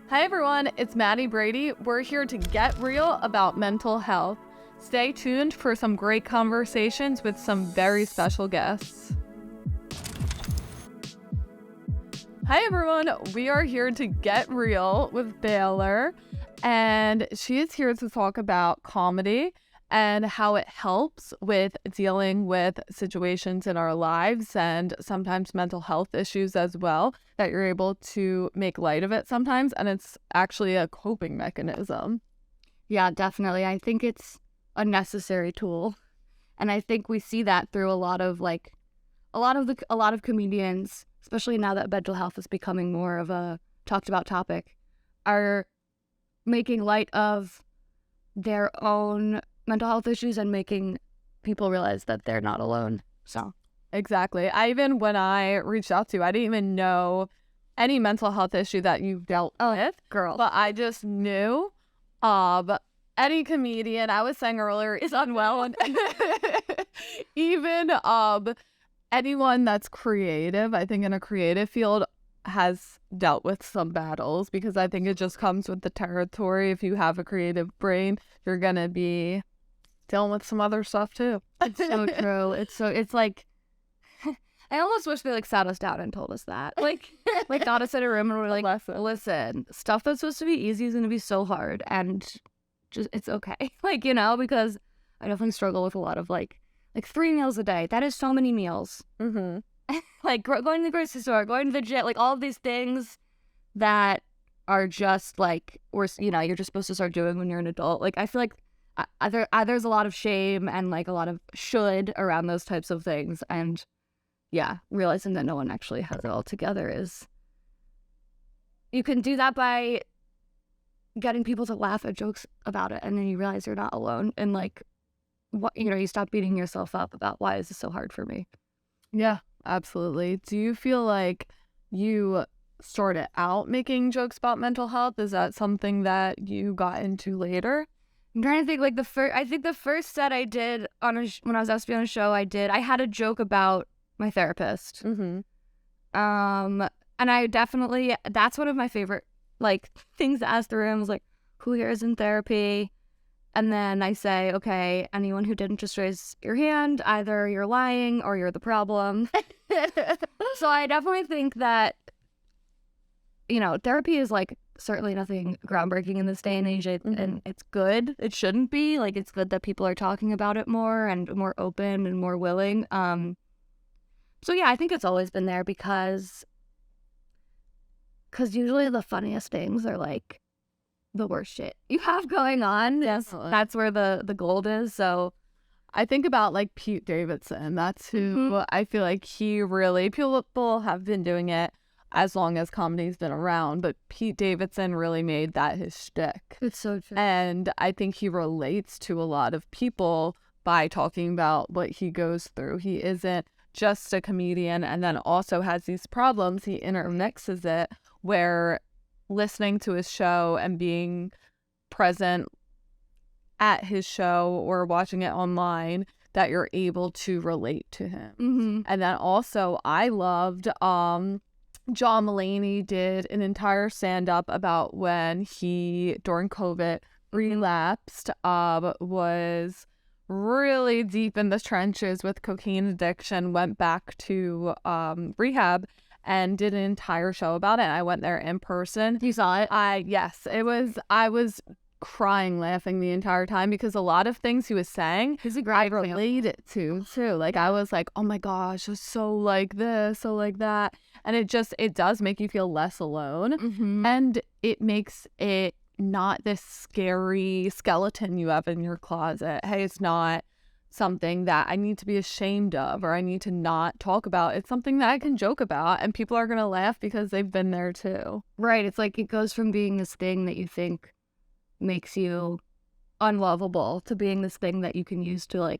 Hi everyone, it's Maddie Brady. We're here to get real about mental health. Stay tuned for some great conversations with some very special guests. Hi everyone, we are here to get real with Baylor, and she is here to talk about comedy and how it helps with dealing with situations in our lives and sometimes mental health issues as well, that you're able to make light of it sometimes, and it's actually a coping mechanism. Yeah, definitely. I think it's a necessary tool. And I think we see that through a lot of comedians, especially now that mental health is becoming more of a talked about topic, are making light of their own mental health issues and making people realize that they're not alone. So exactly. When I reached out to you, I didn't even know any mental health issue that you've dealt with, girl. but I just knew any comedian, I was saying earlier, is unwell, and even anyone that's creative, I think in a creative field, has dealt with some battles, because I think it just comes with the territory. If you have a creative brain, you're gonna be dealing with some other stuff too. It's so true. It's like, I almost wish they sat us down and told us that. Got us in a room and we're like, listen, stuff that's supposed to be easy is going to be so hard, and just, it's okay. Because I definitely struggle with a lot of 3 meals a day. That is so many meals. Mm-hmm. Going to the grocery store, going to the gym, all of these things that are just you're just supposed to start doing when you're an adult. I feel like there's a lot of shame and a lot of should around those types of things, and yeah, realizing that no one actually has it all together is, you can do that by getting people to laugh at jokes about it, and then you realize you're not alone, and you stop beating yourself up about, why is this so hard for me? Yeah, absolutely. Do you feel like you started out making jokes about mental health? Is that something that you got into later? I'm trying to think. I think the first set I did when I was asked to be on a show, I had a joke about my therapist. Mm-hmm. And I definitely, that's one of my favorite things to ask the room is who here is in therapy? And then I say, okay, anyone who didn't just raise your hand, either you're lying or you're the problem. So I definitely think that, therapy is certainly nothing groundbreaking in this day and age, and it's good. It shouldn't be. It's good that people are talking about it more and more open and more willing. So yeah, I think it's always been there because usually the funniest things are the worst shit you have going on. Yes, that's where the gold is. So I think about Pete Davidson. That's who I feel like he really, people have been doing it as long as comedy's been around, but Pete Davidson really made that his shtick. It's so true. And I think he relates to a lot of people by talking about what he goes through. He isn't just a comedian and then also has these problems. He intermixes it, where listening to his show and being present at his show or watching it online, that you're able to relate to him. Mm-hmm. And then also I loved John Mulaney did an entire stand-up about when he, during COVID, relapsed, was really deep in the trenches with cocaine addiction, went back to rehab, and did an entire show about it. And I went there in person. You saw it? Yes. I was crying, laughing the entire time, because a lot of things he was saying, I related to too. I was like, oh my gosh, it's so like this, so like that. And it does make you feel less alone. Mm-hmm. And it makes it not this scary skeleton you have in your closet. Hey, it's not something that I need to be ashamed of or I need to not talk about. It's something that I can joke about, and people are going to laugh because they've been there too. Right. It's it goes from being this thing that you think makes you unlovable to being this thing that you can use to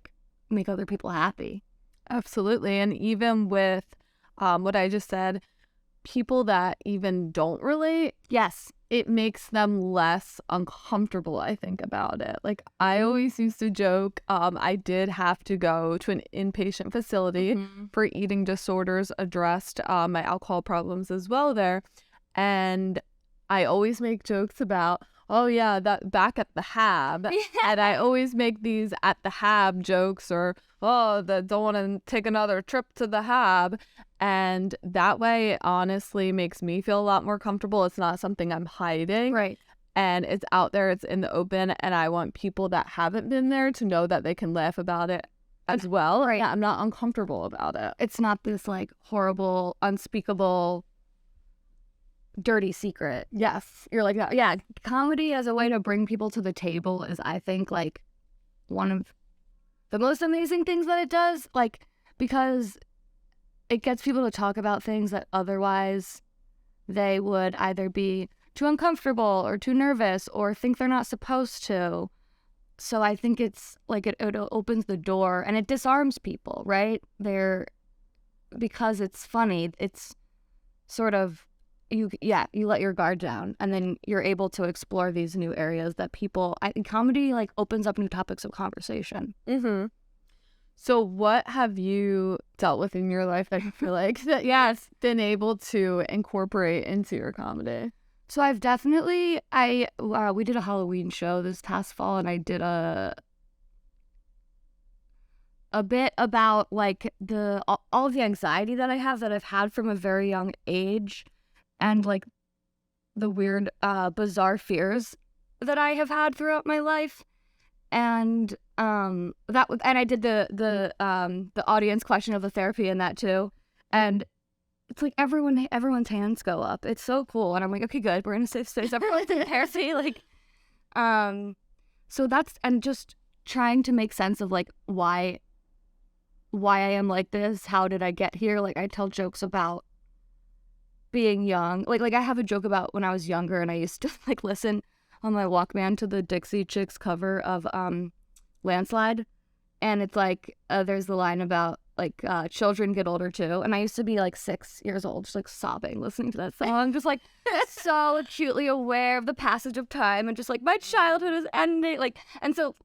make other people happy. Absolutely. And even with what I just said, people that even don't relate, yes, it makes them less uncomfortable, I think, about it. I always used to joke, I did have to go to an inpatient facility for eating disorders, addressed my alcohol problems as well there. And I always make jokes about, oh yeah, that back at the Hab. And I always make these at the Hab jokes, or, oh, don't want to take another trip to the Hab. And that way it honestly makes me feel a lot more comfortable. It's not something I'm hiding. Right. And it's out there, it's in the open, and I want people that haven't been there to know that they can laugh about it as well. Right. Yeah, I'm not uncomfortable about it. It's not this like horrible, unspeakable, dirty secret. Yes. You're like, yeah, comedy as a way to bring people to the table is, I think, like one of the most amazing things that it does, like, because it gets people to talk about things that otherwise they would either be too uncomfortable or too nervous or think they're not supposed to. So I think it's like it opens the door and it disarms people, right? Because it's funny, it's sort of, you let your guard down, and then you're able to explore these new areas that comedy like opens up new topics of conversation. Mm-hmm. So what have you dealt with in your life that you feel like been able to incorporate into your comedy? So I've definitely, we did a Halloween show this past fall, and I did a bit about like all of the anxiety that I have, that I've had from a very young age, and like the weird, bizarre fears that I have had throughout my life. And and I did the audience question of the therapy in that too. And it's like everyone's hands go up. It's so cool. And I'm like, okay, good. We're in a safe space. Everyone's in therapy. Like, so that's, and just trying to make sense of like why I am like this. How did I get here? Like, I tell jokes about being young. Like I have a joke about when I was younger and I used to like listen on my Walkman to the Dixie Chicks cover of Landslide. And it's like, there's the line about like children get older too. And I used to be like 6 years old, just like sobbing, listening to that song, just like so acutely aware of the passage of time and just like my childhood is ending. Like, and so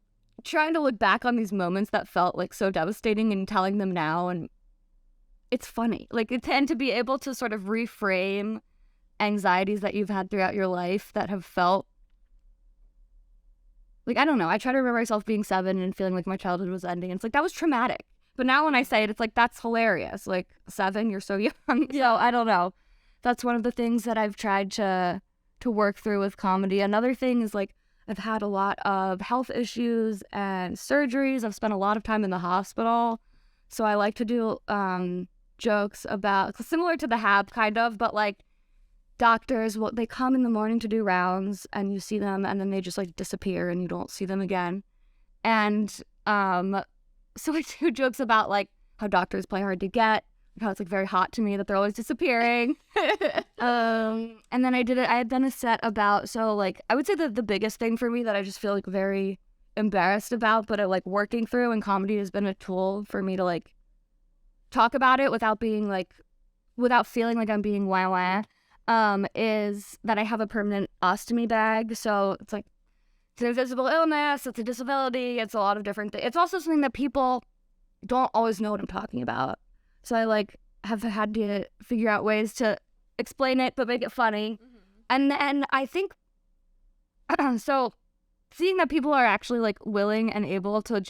trying to look back on these moments that felt like so devastating and telling them now, and it's funny. Like, and to be able to sort of reframe anxieties that you've had throughout your life that have felt like, I don't know. I try to remember myself being 7 and feeling like my childhood was ending. And it's like, that was traumatic. But now when I say it, it's like, that's hilarious. Like, 7, you're so young. So I don't know. That's one of the things that I've tried to work through with comedy. Another thing is like, I've had a lot of health issues and surgeries. I've spent a lot of time in the hospital. So I like to do jokes about, similar to the Hab kind of, but like doctors, they come in the morning to do rounds and you see them and then they just like disappear and you don't see them again. And so I do jokes about like how doctors play hard to get, how it's like very hot to me that they're always disappearing. And then I had done a set about, so like I would say that the biggest thing for me that I just feel like very embarrassed about, but like working through, and comedy has been a tool for me to like talk about it without feeling like I'm being wah, is that I have a permanent ostomy bag. So it's like, it's an invisible illness, it's a disability, it's a lot of different things. It's also something that people don't always know what I'm talking about. So I like have had to figure out ways to explain it but make it funny. Mm-hmm. And then I think so seeing that people are actually like willing and able to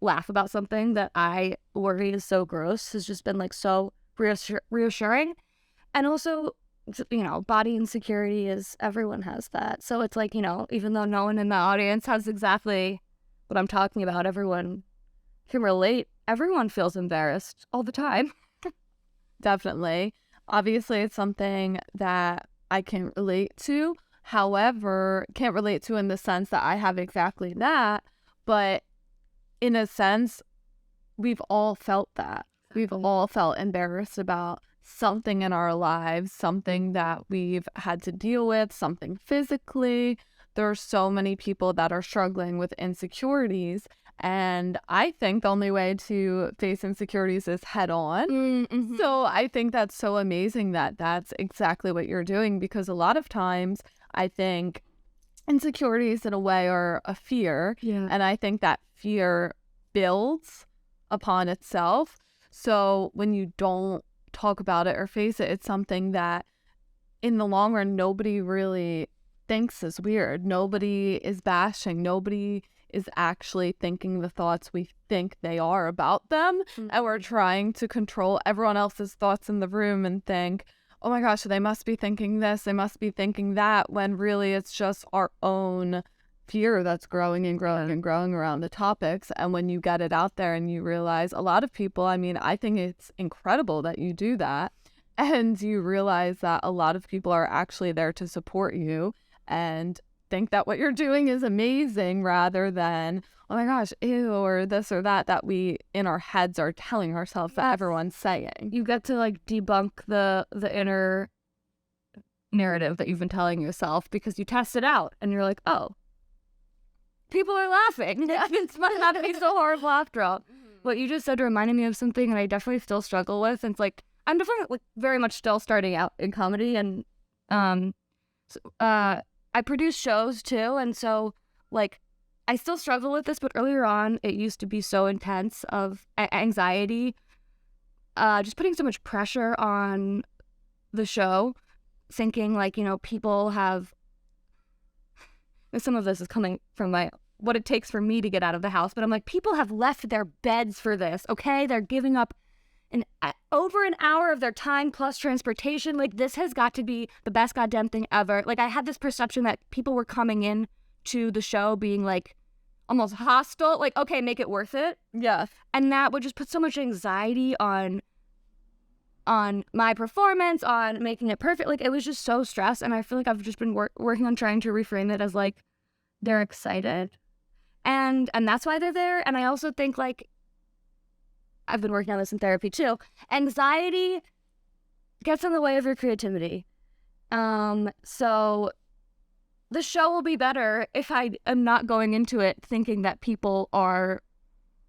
laugh about something that I worry is so gross has just been like so reassuring. And also, you know, body insecurity is, everyone has that. So it's like, you know, even though no one in the audience has exactly what I'm talking about, everyone can relate. Everyone feels embarrassed all the time. Definitely. Obviously, it's something that I can relate to. However, can't relate to in the sense that I have exactly that. But in a sense, we've all felt that. We've all felt embarrassed about something in our lives, something that we've had to deal with, something physically. There are so many people that are struggling with insecurities. And I think the only way to face insecurities is head on. Mm-hmm. So I think that's so amazing that that's exactly what you're doing, because a lot of times I think insecurities in a way are a fear. Yeah. And I think that fear builds upon itself. So when you don't talk about it or face it, it's something that in the long run, nobody really thinks is weird. Nobody is bashing. Nobody is actually thinking the thoughts we think they are about them. And we're trying to control everyone else's thoughts in the room and think, oh my gosh, they must be thinking this, they must be thinking that, when really it's just our own fear that's growing and growing and growing around the topics. And when you get it out there and you realize, a lot of people, I mean, I think it's incredible that you do that. And you realize that a lot of people are actually there to support you and think that what you're doing is amazing, rather than, oh my gosh, ew, or this or that we in our heads are telling ourselves that everyone's saying. You get to like debunk the inner narrative that you've been telling yourself because you test it out and you're like, oh, people are laughing. It's not be so horrible after all. What you just said reminded me of something, and I definitely still struggle with. And it's like, I'm definitely like very much still starting out in comedy, and I produce shows too, and so like I still struggle with this, but earlier on it used to be so intense of anxiety, just putting so much pressure on the show, thinking like, you know, people have, some of this is coming from what it takes for me to get out of the house, but I'm like, people have left their beds for this, okay? They're giving up over an hour of their time plus transportation. Like, this has got to be the best goddamn thing ever. Like, I had this perception that people were coming in to the show being like almost hostile, like, okay, make it worth it. Yeah. And that would just put so much anxiety on my performance, on making it perfect. Like, it was just so stressed, and I feel like I've just been working on trying to reframe it as like they're excited, and that's why they're there. And I also think, like, I've been working on this in therapy too, anxiety gets in the way of your creativity. So the show will be better if I am not going into it thinking that people are,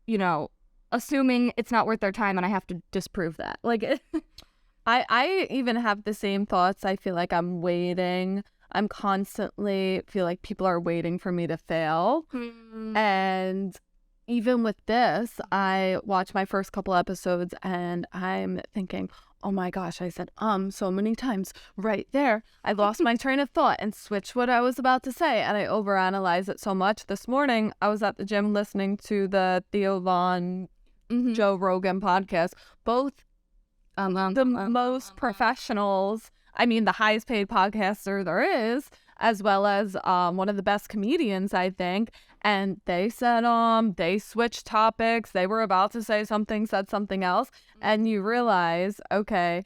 you know, assuming it's not worth their time and I have to disprove that. Like, I even have the same thoughts. I feel like I'm waiting. I'm constantly feel like people are waiting for me to fail. And even with this, I watched my first couple episodes and I'm thinking, oh my gosh, I said so many times right there. I lost my train of thought and switched what I was about to say, and I overanalyze it so much. This morning, I was at the gym listening to the Theo Von Joe Rogan podcast. Both the most professionals, I mean, the highest paid podcaster there is, as well as one of the best comedians, I think. And they said, they switched topics. They were about to say something, said something else. And you realize, okay,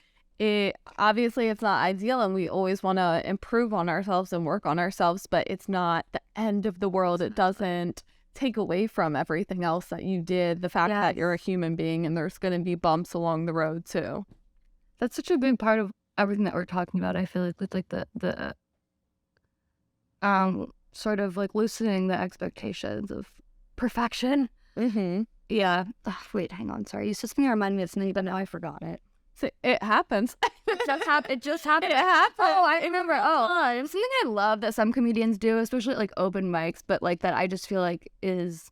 obviously it's not ideal and we always want to improve on ourselves and work on ourselves, but it's not the end of the world. It doesn't take away from everything else that you did. The fact that you're a human being and there's going to be bumps along the road too. That's such a big part of everything that we're talking about. I feel like with like the sort of like loosening the expectations of perfection. Yeah. Wait, hang on. Sorry. You supposed to remind me of something, but now I forgot it. So it happens. It just happened. It happened. Oh, I remember. It's something I love that some comedians do, especially at, like, open mics, but like that I just feel like is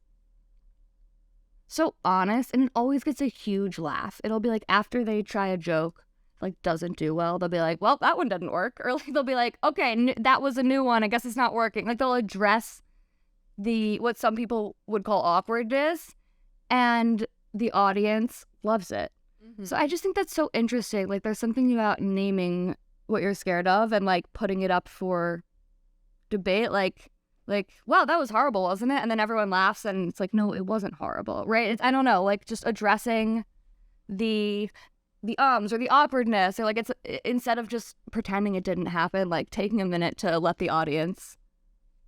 so honest, and it always gets a huge laugh. It'll be like after they try a joke, like, doesn't do well, they'll be like, well, that one didn't work. Or like they'll be like, okay, that was a new one, I guess it's not working. Like, they'll address what some people would call awkwardness, and the audience loves it. So I just think that's so interesting. Like, there's something about naming what you're scared of and like putting it up for debate. Like, wow, that was horrible, wasn't it? And then everyone laughs and it's like, no, it wasn't horrible, right? I don't know, like, just addressing the or the awkwardness, or like, it's instead of just pretending it didn't happen, like taking a minute to let the audience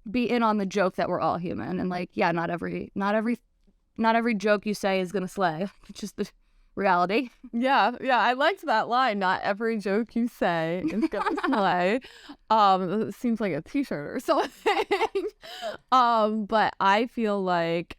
be in on the joke that we're all human, and like, yeah, not every joke you say is gonna slay. It's just the reality. Yeah, I liked that line. Not every joke you say is gonna slay. It seems like a t-shirt or something. But I feel like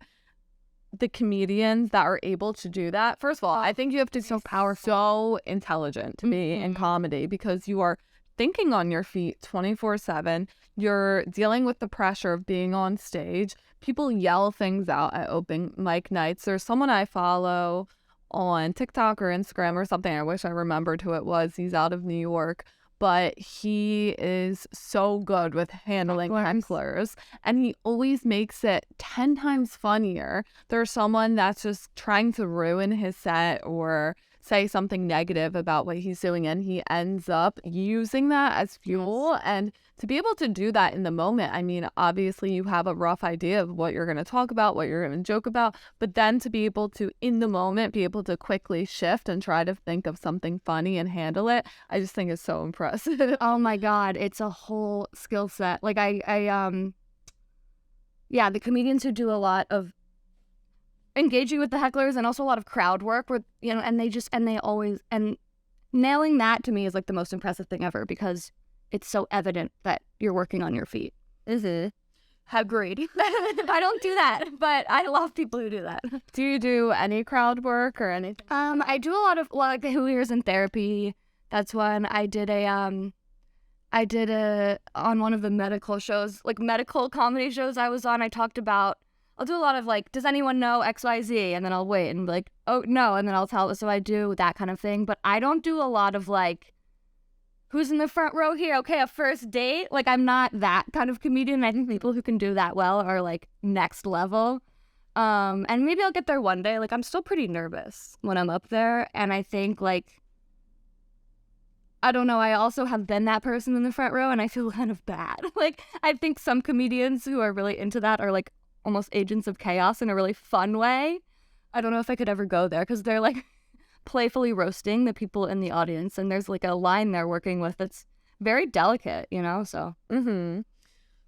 the comedians that are able to do that, first of all, I think you have to be so intelligent to be in comedy, because you are thinking on your feet 24/7. You're dealing with the pressure of being on stage. People yell things out at open mic nights. There's someone I follow on TikTok or Instagram or something. I wish I remembered who it was. He's out of New York. but he is so good with handling hecklers, and he always makes it 10 times funnier. There's someone that's just trying to ruin his set or say something negative about what he's doing, and he ends up using that as fuel. And to be able to do that in the moment, I mean, obviously you have a rough idea of what you're going to talk about, what you're going to joke about, but then to be able to, in the moment, be able to quickly shift and try to think of something funny and handle it, I just think is so impressive. Oh my God, it's a whole skill set. Like yeah, the comedians who do a lot of engaging with the hecklers and also a lot of crowd work where, you know, and they always, and nailing that to me is like the most impressive thing ever, because it's so evident that you're working on your feet. Agreed. I don't do that, but I love people who do that. Do you do any crowd work or anything? I do a lot of, well, like the Who Hears in Therapy. That's one. I did on one of the medical shows, like medical comedy shows I was on, I talked about, I'll do a lot of like, does anyone know XYZ? And then I'll wait and be like, oh, no. And then I'll tell. So I do that kind of thing. But I don't do a lot of like, who's in the front row here? Okay, a first date. Like, I'm not that kind of comedian. I think people who can do that well are like next level. And maybe I'll get there one day. Like, I'm still pretty nervous when I'm up there. And I think like, I don't know, I also have been that person in the front row and I feel kind of bad. Like, I think some comedians who are really into that are like almost agents of chaos in a really fun way. I don't know if I could ever go there because they're like playfully roasting the people in the audience, and there's like a line they're working with that's very delicate, you know? So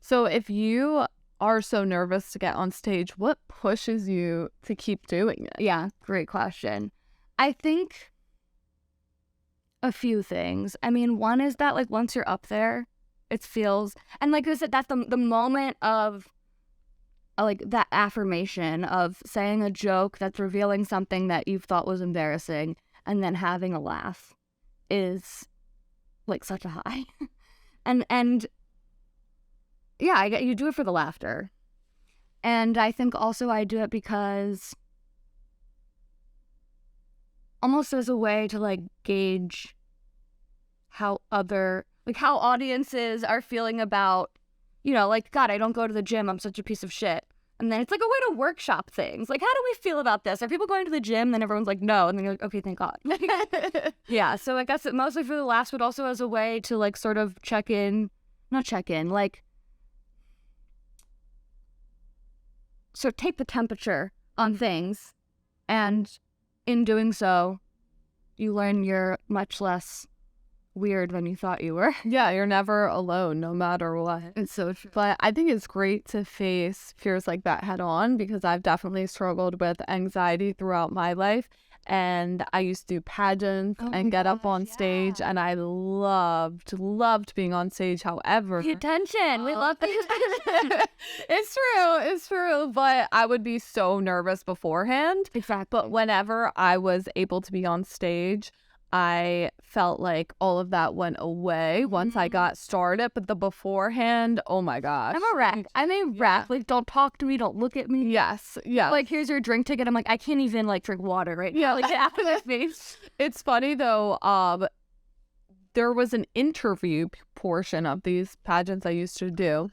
So if you are so nervous to get on stage, what pushes you to keep doing it? Yeah, great question. I think a few things. I mean, one is that like once you're up there, it feels, and like I said, that's the moment of like that affirmation of saying a joke that's revealing something that you thought was embarrassing and then having a laugh is like such a high. and yeah, you do it for the laughter. And I think also I do it because almost as a way to like gauge how audiences are feeling about, you know, like, God, I don't go to the gym, I'm such a piece of shit. And then it's like a way to workshop things. Like, how do we feel about this? Are people going to the gym? Then everyone's like, no. And then you're like, okay, thank God. Yeah, so I guess it mostly for the laughs, but also as a way to like sort of like, so take the temperature on things. And in doing so, you learn you're much less weird than you thought you were. Yeah, you're never alone, no matter what. It's so true. But I think it's great to face fears like that head on, because I've definitely struggled with anxiety throughout my life. And I used to do pageants and get up on stage, and I loved being on stage. However, the attention. We love the attention. It's true. But I would be so nervous beforehand. Exactly. But whenever I was able to be on stage, I felt like all of that went away once I got started. But the beforehand, oh my gosh. I'm a wreck. Like, don't talk to me. Don't look at me. Yes. Yeah. Like, here's your drink ticket. I'm like, I can't even like drink water right now. Like, after this face. It's funny though. There was an interview portion of these pageants I used to do.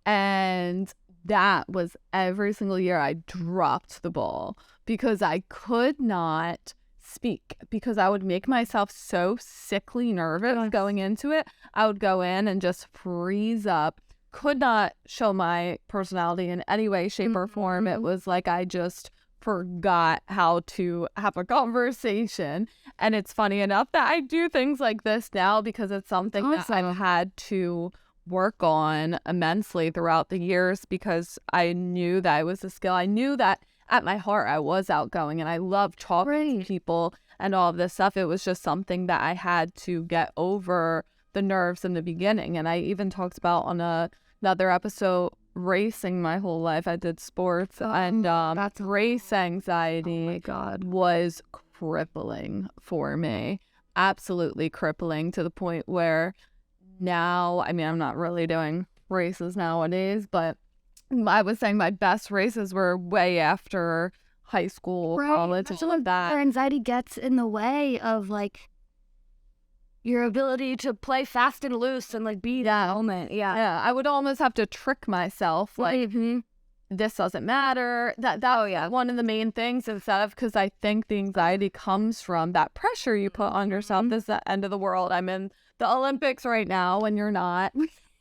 And that was every single year I dropped the ball because I could not speak, because I would make myself so sickly nervous going into it. I would go in and just freeze up, could not show my personality in any way, shape, or form. It was like I just forgot how to have a conversation. And it's funny enough that I do things like this now because it's something that I've had to work on immensely throughout the years, because I knew that it was a skill. I knew that at my heart I was outgoing and I love talking to people and all of this stuff. It was just something that I had to get over the nerves in the beginning. And I even talked about on another episode racing my whole life. I did sports, and that's race anxiety was crippling for me. Absolutely crippling, to the point where now, I mean, I'm not really doing races nowadays, but I was saying my best races were way after high school, college, and all of that. Our anxiety gets in the way of like your ability to play fast and loose and like be that moment. Yeah, I would almost have to trick myself, like, this doesn't matter. That's one of the main things, instead of, because I think the anxiety comes from that pressure you put on yourself. This is the end of the world. I'm in the Olympics right now when you're not.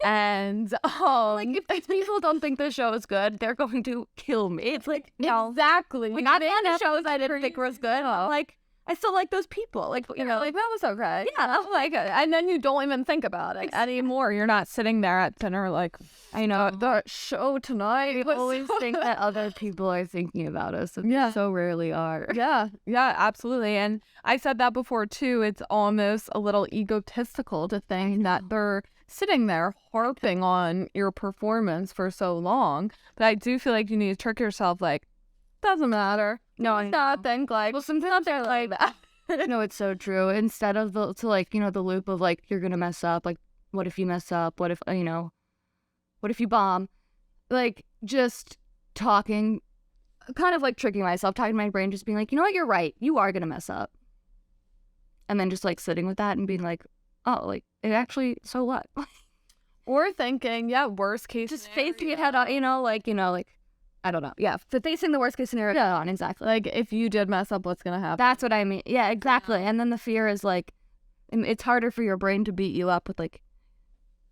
And like, if these people don't think the show is good, they're going to kill me. It's like, no. Exactly. Like, I've been to shows I didn't think was good. Like, I still like those people. Like, you know, like, that was okay. Yeah. Like, and then you don't even think about it anymore. You're not sitting there at dinner like, I know. The show tonight. We always think that other people are thinking about us. And they so rarely are. Yeah, absolutely. And I said that before too. It's almost a little egotistical to think that they're sitting there harping on your performance for so long. But I do feel like you need to trick yourself, like, doesn't matter. No, I not think like, well, sometimes they're like that. No, it's so true. Instead of the loop of like, you're gonna mess up. Like, what if you mess up? What if what if you bomb? Like, just talking, kind of like tricking myself, talking to my brain, just being like, you know what, you're right. You are gonna mess up. And then just like sitting with that and being like, oh, like, it actually, so what? Or thinking, worst case just scenario. facing it head on, like, I don't know. Yeah, but facing the worst case scenario head on, exactly. Like, if you did mess up, what's going to happen? That's what I mean. Yeah, exactly. And then the fear is like, it's harder for your brain to beat you up with like,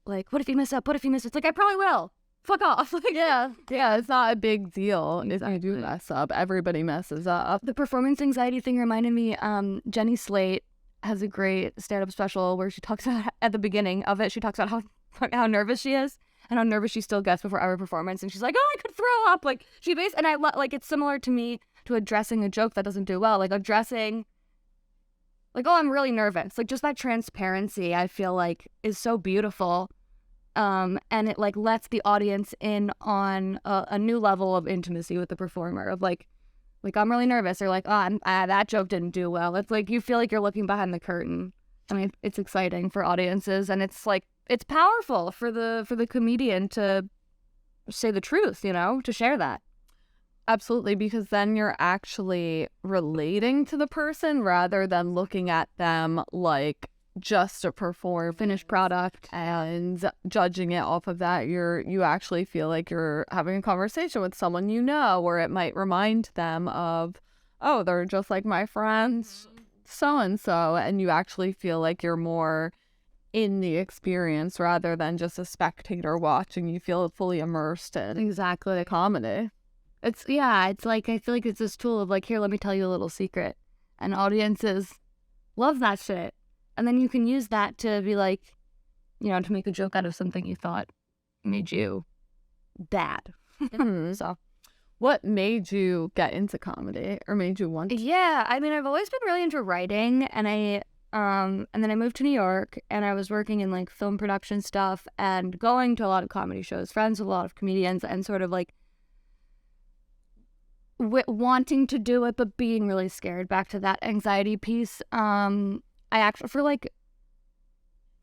what if you mess up? What if you miss it? It's like, I probably will. Fuck off. Like, yeah, it's not a big deal if I do mess up. Everybody messes up. The performance anxiety thing reminded me, Jenny Slate has a great stand-up special where she talks about, at the beginning of it, she talks about how nervous she is and how nervous she still gets before every performance, and she's like, oh, I could throw up. Like, and I like, it's similar to me to addressing a joke that doesn't do well, like addressing, like, oh, I'm really nervous. Like, just that transparency, I feel like, is so beautiful, and it like lets the audience in on a new level of intimacy with the performer of like I'm really nervous, or like, oh, that joke didn't do well. It's like you feel like you're looking behind the curtain. I mean, it's exciting for audiences, and it's like, it's powerful for the comedian to say the truth, to share that. Absolutely, because then you're actually relating to the person rather than looking at them like just a finished product and judging it off of that. You actually feel like you're having a conversation with someone or it might remind them of, oh, they're just like my friends so-and-so, and you actually feel like you're more in the experience rather than just a spectator watching. You feel fully immersed in exactly the comedy. It's like, I feel like it's this tool of like, here, let me tell you a little secret, and audiences love that shit, and then you can use that to be like, to make a joke out of something you thought made you bad. So what made you get into comedy, or made you want to? Yeah, I mean, I've always been really into writing, and and then I moved to New York, and I was working in like film production stuff and going to a lot of comedy shows, friends with a lot of comedians, and sort of like wanting to do it, but being really scared. Back to that anxiety piece. I actually, for like,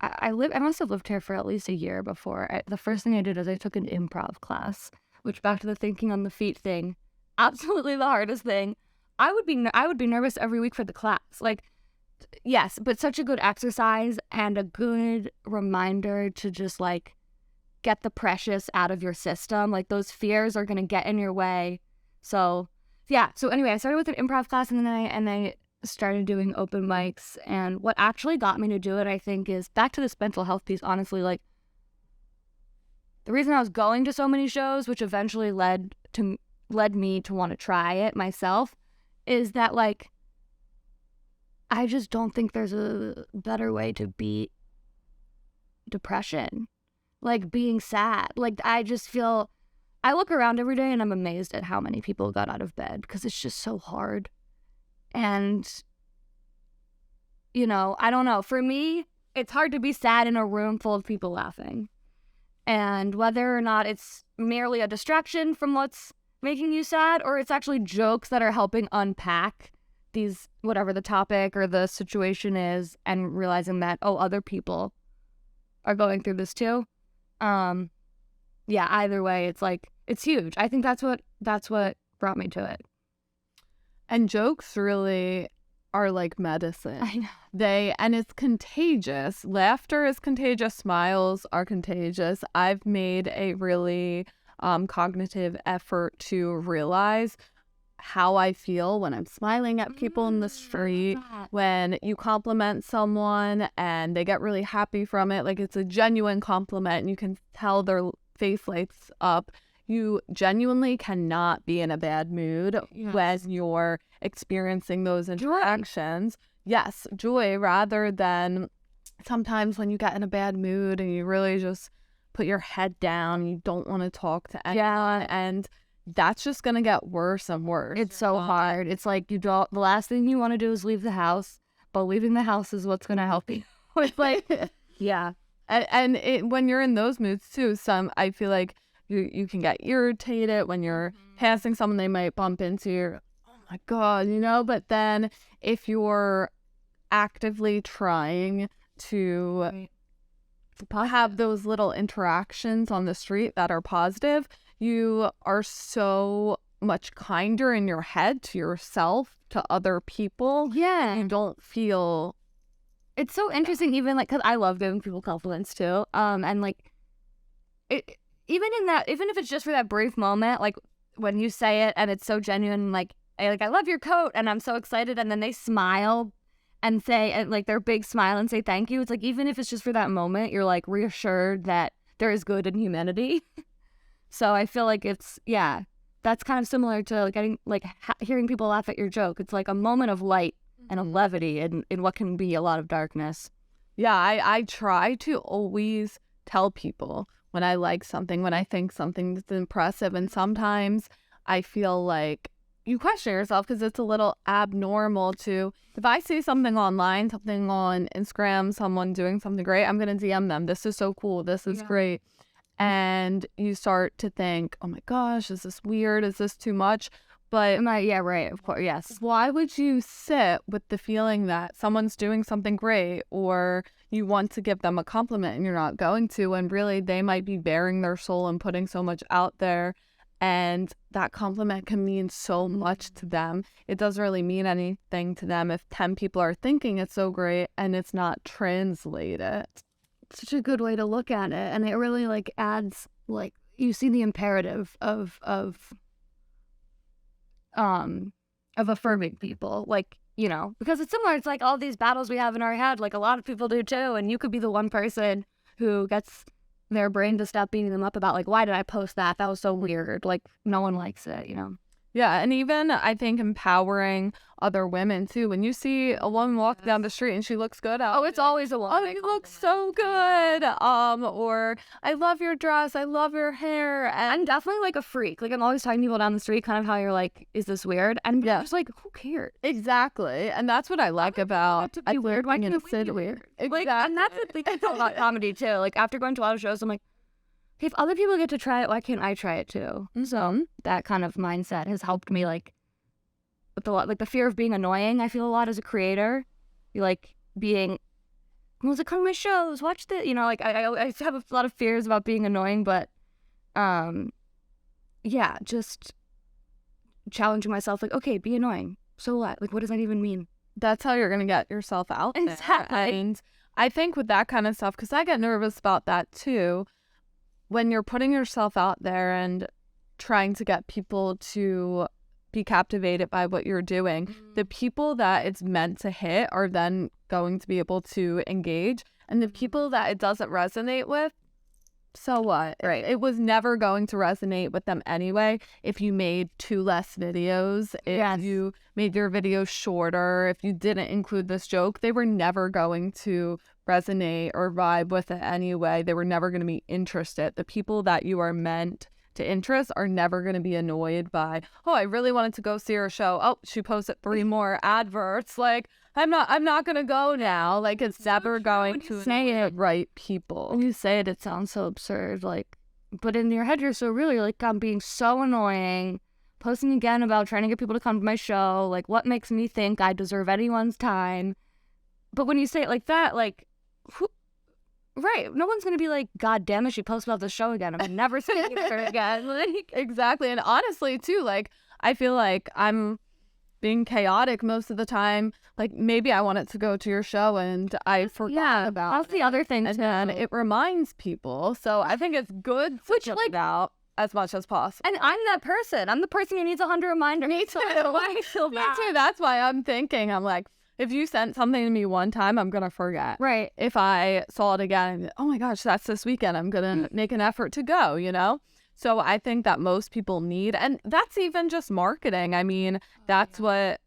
I must have lived here for at least a year before. The first thing I did is I took an improv class, which, back to the thinking on the feet thing, absolutely the hardest thing. I would be nervous every week for the class. Like, yes, but such a good exercise and a good reminder to just like get the precious out of your system. Like, those fears are gonna get in your way. So yeah. So anyway, I started with an improv class, and then I started doing open mics. And what actually got me to do it, I think, is back to this mental health piece. Honestly, like, the reason I was going to so many shows, which eventually led me to want to try it myself, is that like, I just don't think there's a better way to beat depression, like being sad. Like, I just feel, I look around every day and I'm amazed at how many people got out of bed, because it's just so hard. And, I don't know. For me, it's hard to be sad in a room full of people laughing. And whether or not it's merely a distraction from what's making you sad, or it's actually jokes that are helping unpack these, whatever the topic or the situation is, and realizing that, oh, other people are going through this too. Yeah, either way, it's like, it's huge. I think that's what brought me to it. And jokes really are like medicine. I know. And it's contagious. Laughter is contagious. Smiles are contagious. I've made a really cognitive effort to realize how I feel when I'm smiling at people in the street, when you compliment someone and they get really happy from it. Like, it's a genuine compliment and you can tell their face lights up. You genuinely cannot be in a bad mood when you're experiencing those interactions. Yes, joy, rather than sometimes when you get in a bad mood and you really just put your head down, you don't want to talk to anyone, and that's just going to get worse and worse. It's so hard. It's like the last thing you want to do is leave the house, but leaving the house is what's going to help you. It's like, yeah. And when you're in those moods too, I feel like you can get irritated when you're passing someone they might bump into. You're, oh my God, but then if you're actively trying to have those little interactions on the street that are positive, you are so much kinder in your head to yourself, to other people. Yeah. You don't feel... It's so interesting, even like, because I love giving people compliments too. And like, even if it's just for that brief moment, like when you say it and it's so genuine, like I love your coat and I'm so excited, and then they smile and say, like, their big smile and say thank you. It's like, even if it's just for that moment, you're like reassured that there is good in humanity. So I feel like that's kind of similar to like getting hearing people laugh at your joke. It's like a moment of light and of levity in what can be a lot of darkness. Yeah, I try to always tell people when I like something, when I think something's impressive, and sometimes I feel like you question yourself because it's a little abnormal to, if I see something online, something on Instagram, someone doing something great, I'm going to DM them. This is so cool. This is great. And you start to think, oh my gosh, is this weird? Is this too much? But yeah, right. Of course. Yes. Why would you sit with the feeling that someone's doing something great, or you want to give them a compliment and you're not going to, and really they might be bearing their soul and putting so much out there, and that compliment can mean so much to them. It doesn't really mean anything to them if 10 people are thinking it's so great and it's not translated. Such a good way to look at it, and it really like adds, like, you see the imperative of affirming people, like, because it's similar. It's like all these battles we have in our head, like a lot of people do too, and you could be the one person who gets their brain to stop beating them up about, like, why did I post that was so weird, like no one likes it. Yeah, and even I think empowering other women too. When you see a woman walking down the street and she looks good, it's always a woman. Oh, you look so good. Or I love your dress. I love your hair. And I'm definitely like a freak. Like, I'm always talking to people down the street, kind of how you're like, is this weird? And I'm just like, who cares? Exactly. And that's what I like about to be weird. Why can't it be weird? Exactly. Like, and that's the thing about comedy too. Like, after going to a lot of shows, I'm like, if other people get to try it, why can't I try it too? So that kind of mindset has helped me, like, with the fear of being annoying. I feel a lot as a creator. You like being, come to my shows, watch this. Like I have a lot of fears about being annoying, but just challenging myself. Like, okay, be annoying. So what? Like, what does that even mean? That's how you're gonna get yourself out there. Exactly. And I think with that kind of stuff, because I get nervous about that too. When you're putting yourself out there and trying to get people to be captivated by what you're doing, the people that it's meant to hit are then going to be able to engage. And the people that it doesn't resonate with, so what? Right. It was never going to resonate with them anyway. If you made 2 less videos, if you made your videos shorter, if you didn't include this joke, they were never going to resonate or vibe with it anyway. They were never going to be interested. The people that you are meant to interest are never going to be annoyed by, oh, I really wanted to go see her show. Oh, she posted 3 more adverts. Like, I'm not going to go now. Like, it's never going to say it right people. When you say it, it sounds so absurd. Like, but in your head, you're so really like, I'm being so annoying. Posting again about trying to get people to come to my show. Like, what makes me think I deserve anyone's time? But when you say it like that, like, right, no one's gonna be like, God damn it, she posted about the show again. I'm never seeing her again. Like, exactly. And honestly too, like, I feel like I'm being chaotic most of the time. Like, maybe I wanted to go to your show and I forgot about that's the other thing, and too. then it reminds people. So I think it's good to check it out as much as possible. And I'm that person. I'm the person who needs 100 reminders. Me too. I feel Me bad. too. That's why I'm thinking, I'm like, if you sent something to me one time, I'm going to forget. Right. If I saw it again, oh my gosh, that's this weekend, I'm going to make an effort to go, you know? So I think that most people need, and that's even just marketing. I mean, that's what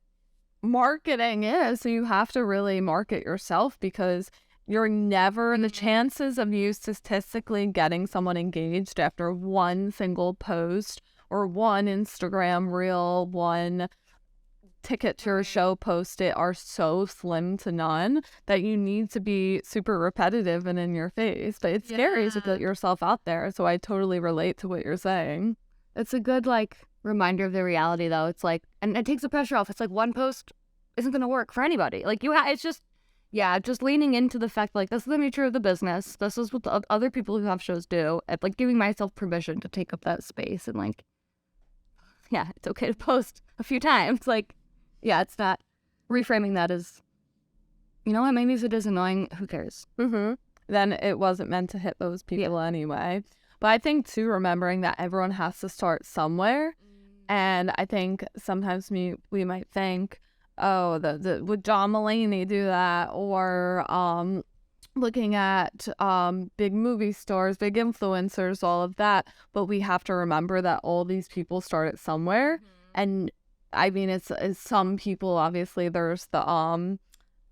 marketing is. So you have to really market yourself, because you're never, the chances of you statistically getting someone engaged after one single post or one Instagram reel, one ticket to your show posted are so slim to none that you need to be super repetitive and in your face. But it's scary to put yourself out there. So I totally relate to what you're saying. It's a good, like, reminder of the reality, though. It's like, and it takes the pressure off. It's like one post isn't going to work for anybody. Like, it's just, just leaning into the fact, like, this is the nature of the business. This is what the other people who have shows do. And, like, giving myself permission to take up that space. And, like, it's okay to post a few times. Like, it's not reframing that as, you know what, maybe if it is annoying, who cares? Then it wasn't meant to hit those people anyway. But I think, too, remembering that everyone has to start somewhere. And I think sometimes we might think, oh, would John Mulaney do that? Or looking at big movie stars, big influencers, all of that. But we have to remember that all these people started somewhere. And I mean, it's some people, obviously, there's the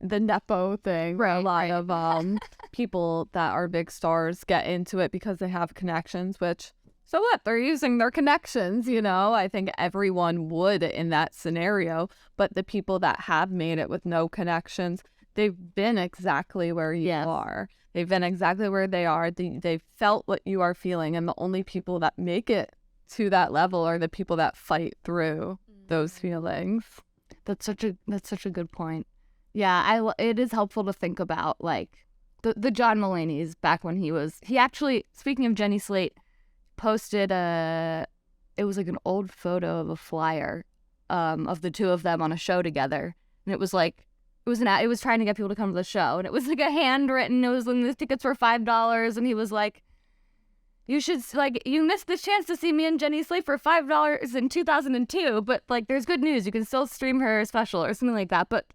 Nepo thing. Right, a lot of people that are big stars get into it because they have connections, which, so what? They're using their connections, you know? I think everyone would in that scenario. But the people that have made it with no connections, they've been exactly where you are. They've been exactly where they are. They've felt what you are feeling. And the only people that make it to that level are the people that fight through those feelings. That's such a good point. Yeah, it is helpful to think about, like, the John Mulaney's back when he actually, speaking of Jenny Slate, posted it was like an old photo of a flyer of the two of them on a show together, and it was like, it was trying to get people to come to the show, and it was like a handwritten, it was when the tickets were $5, and he was like, you should, like, you missed the chance to see me and Jenny Slate for $5 in 2002, but, like, there's good news. You can still stream her special or something like that. But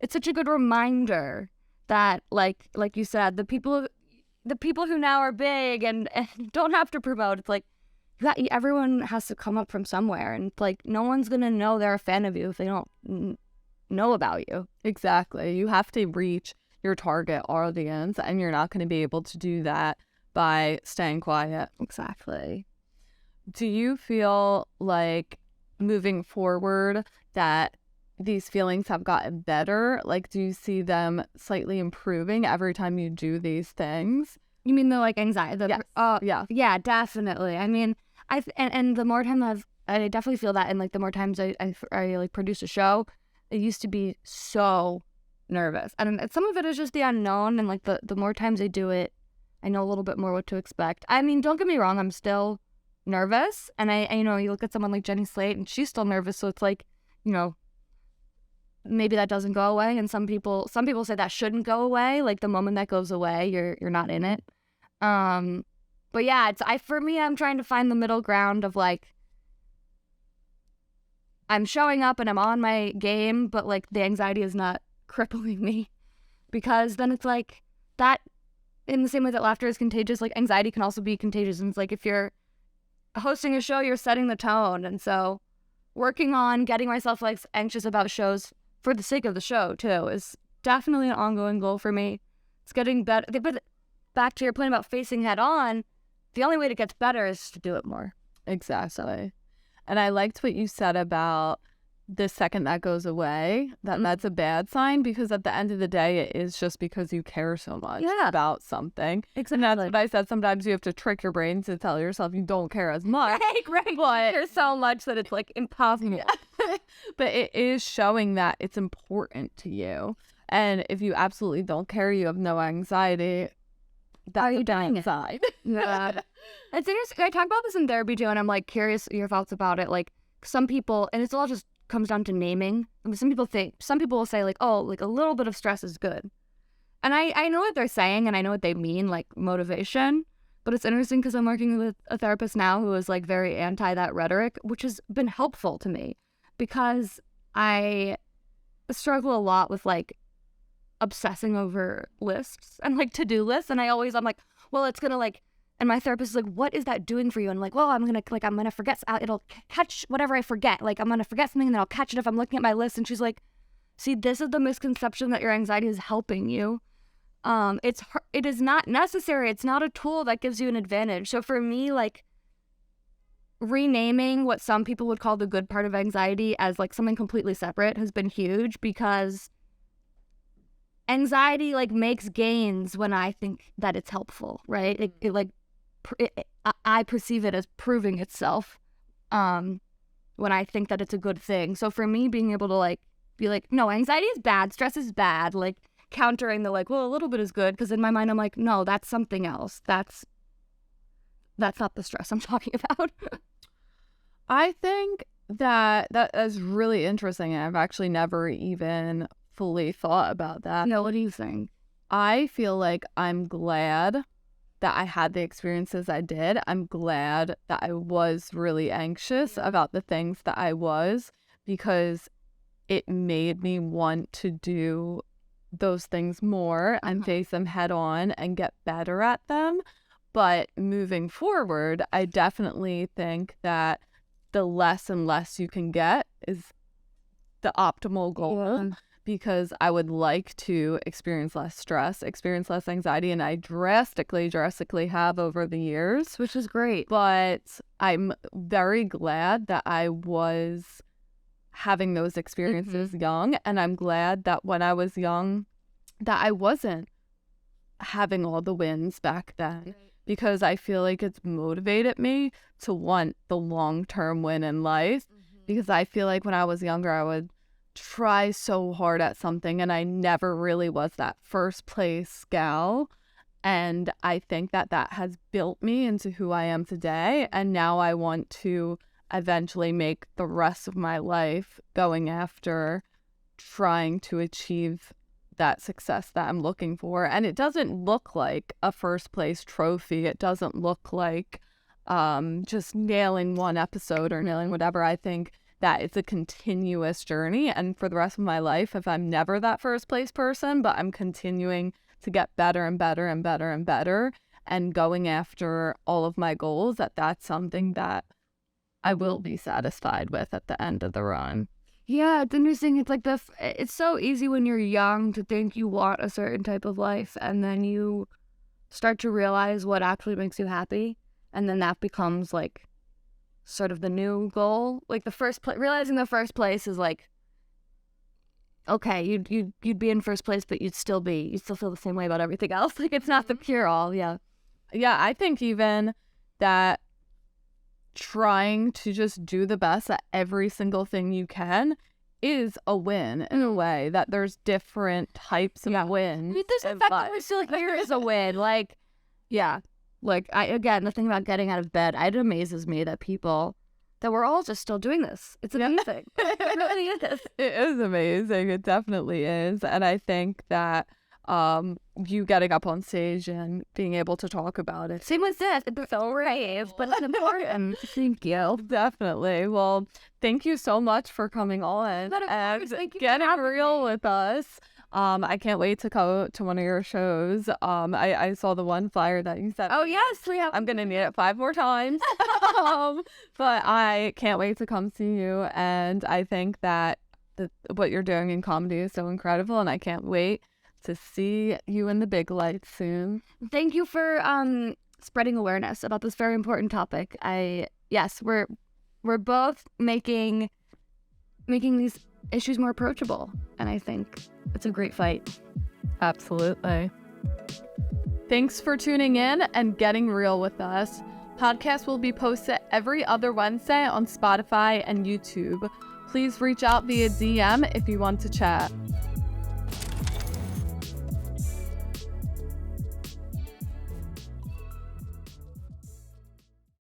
it's such a good reminder that, like you said, the people who now are big and don't have to promote, it's like, everyone has to come up from somewhere. And, like, no one's going to know they're a fan of you if they don't know about you. Exactly. You have to reach your target audience, and you're not going to be able to do that by staying quiet. Exactly. Do you feel like moving forward that these feelings have gotten better? Like, do you see them slightly improving every time you do these things? You mean the, like, anxiety? Yes. Yeah, definitely. I mean, and the more time I definitely feel that, and, like, the more times I like produce a show, it used to be so nervous. And some of it is just the unknown, and, like, the more times I do it, I know a little bit more what to expect. I mean, don't get me wrong, I'm still nervous. And I you know, you look at someone like Jenny Slate and she's still nervous. So it's like, you know, maybe that doesn't go away. And some people say that shouldn't go away. Like, the moment that goes away, you're not in it. But yeah, for me, I'm trying to find the middle ground of, like, I'm showing up and I'm on my game, but, like, the anxiety is not crippling me, because then it's like that. In the same way that laughter is contagious, like, anxiety can also be contagious. And it's like, if you're hosting a show, you're setting the tone. And so working on getting myself, like, anxious about shows for the sake of the show, too, is definitely an ongoing goal for me. It's getting better. But back to your point about facing head on, the only way to get better is to do it more. Exactly. And I liked what you said about the second that goes away, that's a bad sign, because at the end of the day, it is just because you care so much about something. Exactly. And that's what I said. Sometimes you have to trick your brain to tell yourself you don't care as much. Right. But There's so much that it's, like, impossible. Yeah. But it is showing that it's important to you. And if you absolutely don't care, you have no anxiety, Are you dying inside? Yeah. It's interesting. I talk about this in therapy, too, and I'm, like, curious your thoughts about it. Like, some people, and it's all just comes down to naming. I mean, some people will say like, oh, like a little bit of stress is good. And I know what they're saying and I know what they mean, like motivation. But it's interesting because I'm working with a therapist now who is like very anti that rhetoric, which has been helpful to me because I struggle a lot with like obsessing over lists and like to-do lists. And I'm like, well, it's going to like, and my therapist is like, what is that doing for you? And I'm like, well, I'm going to forget, it'll catch whatever I forget. Like I'm going to forget something and then I'll catch it if I'm looking at my list. And she's like, see, this is the misconception that your anxiety is helping you. It is not necessary. It's not a tool that gives you an advantage. So for me, like renaming what some people would call the good part of anxiety as like something completely separate has been huge because anxiety like makes gains when I think that it's helpful, right? I perceive it as proving itself when I think that it's a good thing. So for me, being able to like be like, no, anxiety is bad, stress is bad, like countering the like, well, a little bit is good, because in my mind I'm like, no, that's something else. That's not the stress I'm talking about. I think that is really interesting. I've actually never even fully thought about that. No, what do you think? I feel like I'm glad that I had the experiences I did. I'm glad that I was really anxious about the things that I was, because it made me want to do those things more and face them head on and get better at them. But moving forward, I definitely think that the less and less you can get is the optimal goal, because I would like to experience less stress, experience less anxiety, and I drastically have over the years, which is great. But I'm very glad that I was having those experiences young, and I'm glad that when I was young that I wasn't having all the wins back then, because I feel like it's motivated me to want the long-term win in life, because I feel like when I was younger I would try so hard at something and I never really was that first place gal, and I think that has built me into who I am today, and now I want to eventually make the rest of my life going after trying to achieve that success that I'm looking for. And it doesn't look like a first place trophy. It doesn't look like just nailing one episode or nailing whatever. I think that it's a continuous journey, and for the rest of my life, if I'm never that first place person, but I'm continuing to get better and better and better and better and going after all of my goals, that's something that I will be satisfied with at the end of the run. Yeah, it's interesting. It's like it's so easy when you're young to think you want a certain type of life, and then you start to realize what actually makes you happy, and then that becomes like sort of the new goal. Like realizing the first place is like, okay, you'd be in first place, but you'd still feel the same way about everything else. Like it's not the cure all. Yeah, I think even that trying to just do the best at every single thing you can is a win, in a way that there's different types of wins. I mean, there's the fact that we're still here is a win. Like, yeah. Like, the thing about getting out of bed, it amazes me that we're all just still doing this. It's amazing. It really is. It is amazing. It definitely is. And I think that you getting up on stage and being able to talk about it. Same with this. It's so brave, but it's important. Thank you. Definitely. Well, thank you so much for coming on and getting real with us. I can't wait to go to one of your shows. I saw the one flyer that you sent. Oh, yes. I'm going to need it 5 more times. But I can't wait to come see you. And I think that what you're doing in comedy is so incredible. And I can't wait to see you in the big lights soon. Thank you for spreading awareness about this very important topic. We're both making these issues more approachable, and I think it's a great fight. Absolutely. Thanks for tuning in and getting real with us. Podcasts will be posted every other Wednesday on Spotify and YouTube. Please reach out via DM if you want to chat.